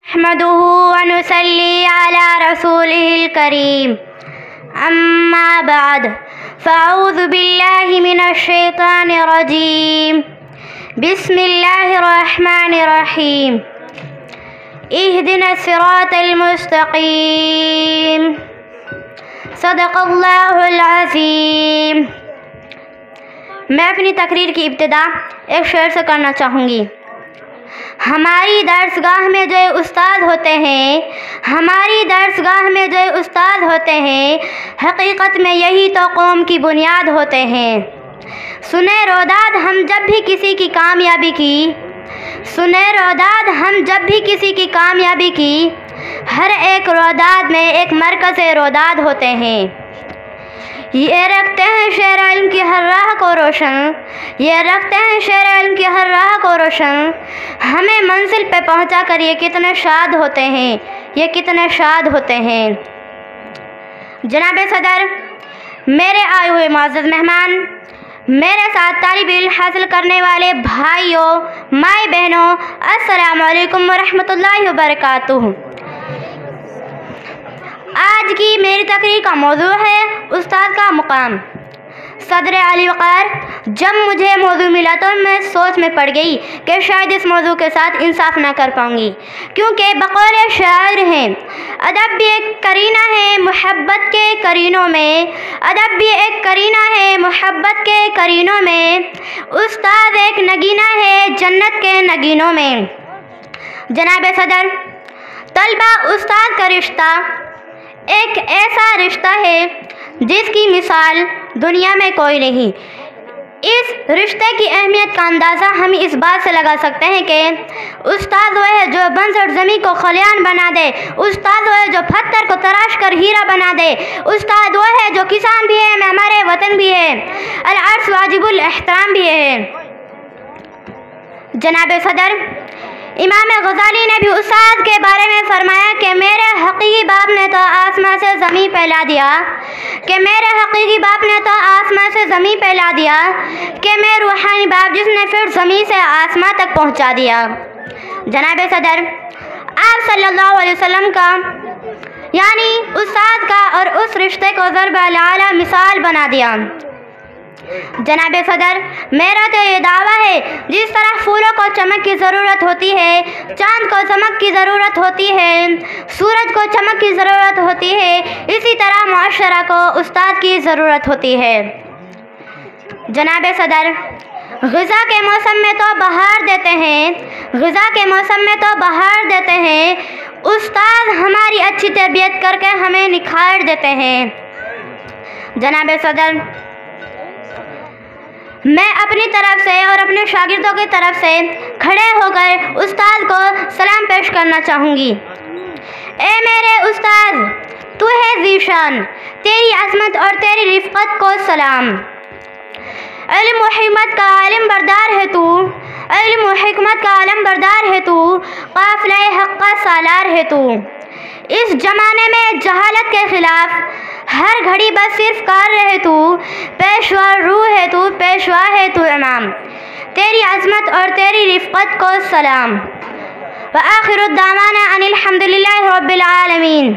نحمده ونصلي على رسوله الكريم أما بعد فأعوذ بالله من الشيطان الرجيم بسم الله الرحمن الرحيم اهدنا الصراط المستقيم صدق اللہ العظیم۔ میں اپنی تقریر کی ابتدا ایک شعر سے کرنا چاہوں گی۔ ہماری درسگاہ میں جو استاد ہوتے ہیں، ہماری درسگاہ میں جو استاد ہوتے ہیں، حقیقت میں یہی تو قوم کی بنیاد ہوتے ہیں۔ سنے روداد ہم جب بھی کسی کی کامیابی کی، سنے روداد ہم جب بھی کسی کی کامیابی کی، ہر ایک روداد میں ایک مرکز روداد ہوتے ہیں۔ یہ رکھتے ہیں شیر علم کی ہر راہ کو روشن، یہ رکھتے ہیں شیر علم کی ہر راہ کو روشن، ہمیں منزل پہ پہنچا کر یہ کتنے شاد ہوتے ہیں، یہ کتنے شاد ہوتے ہیں۔ جناب صدر، میرے آئے ہوئے معزز مہمان، میرے ساتھ طالب علم حاصل کرنے والے بھائیوں، مائیں بہنوں، السلام علیکم ورحمۃ اللہ وبرکاتہ۔ آج کی میری تقریر کا موضوع ہے استاد کا مقام۔ صدر علی وقار، جب مجھے موضوع ملا تو میں سوچ میں پڑ گئی کہ شاید اس موضوع کے ساتھ انصاف نہ کر پاؤں گی، کیونکہ بقول شاعر ہیں، ادب بھی ایک کرینہ ہے محبت کے کرینوں میں، ادب بھی ایک کرینہ ہے محبت کے کرینوں میں، استاد ایک نگینہ ہے جنت کے نگینوں میں۔ جناب صدر، طلبہ، استاد کا رشتہ ایک ایسا رشتہ ہے جس کی مثال دنیا میں کوئی نہیں۔ اس رشتے کی اہمیت کا اندازہ ہم اس بات سے لگا سکتے ہیں کہ استاد وہ ہے جو بنجر زمین کو خلیان بنا دے، استاد وہ ہے جو پتھر کو تراش کر ہیرا بنا دے، استاد وہ ہے جو کسان بھی ہے، ہمارے وطن بھی ہے، العرش واجب الاحترام بھی ہے۔ جناب صدر، امام غزالی نے بھی استاد کے بارے میں فرمایا کہ میرے حقیقی باپ نے تو آسمان سے زمین پہ لا دیا، کہ میرے حقیقی باپ نے تو آسمان سے زمین پہ لا دیا، کہ میں روحانی باپ جس نے پھر زمین سے آسمان تک پہنچا دیا۔ جناب صدر، آپ صلی اللہ علیہ وسلم کا یعنی استاد کا اور اس رشتے کو ضرب العالی مثال بنا دیا۔ جناب صدر، میرا تو یہ دعویٰ ہے، جس طرح پھولوں کو چمک کی ضرورت ہوتی ہے، چاند کو چمک کی ضرورت ہوتی ہے، سورج کو چمک کی ضرورت ہوتی ہے، اسی طرح معاشرہ کو استاد کی ضرورت ہوتی ہے۔ جناب صدر، غذا کے موسم میں تو بہار دیتے ہیں، غذا کے موسم میں تو بہار دیتے ہیں، استاد ہماری اچھی تربیت کر کے ہمیں نکھار دیتے ہیں۔ جناب صدر، میں اپنی طرف سے اور اپنے شاگردوں کی طرف سے کھڑے ہو کر استاد کو سلام پیش کرنا چاہوں گی۔ اے میرے استاد، تو ہے ذیشان، تیری عظمت اور تیری رفقت کو سلام۔ علم و حکمت کا عالم بردار ہے تو، علم و حکمت کا عالم بردار ہے تو، قافلہ حق کا سالار ہے تو۔ اس زمانے میں جہالت کے خلاف ہر گھڑی بس صرف کار رہے تو، پیشوا روح ہے تو، پیشوا ہے تو امام، تیری عظمت اور تیری رفقت کو سلام۔ وآخر الدعوانا ان الحمد للہ رب العالمین۔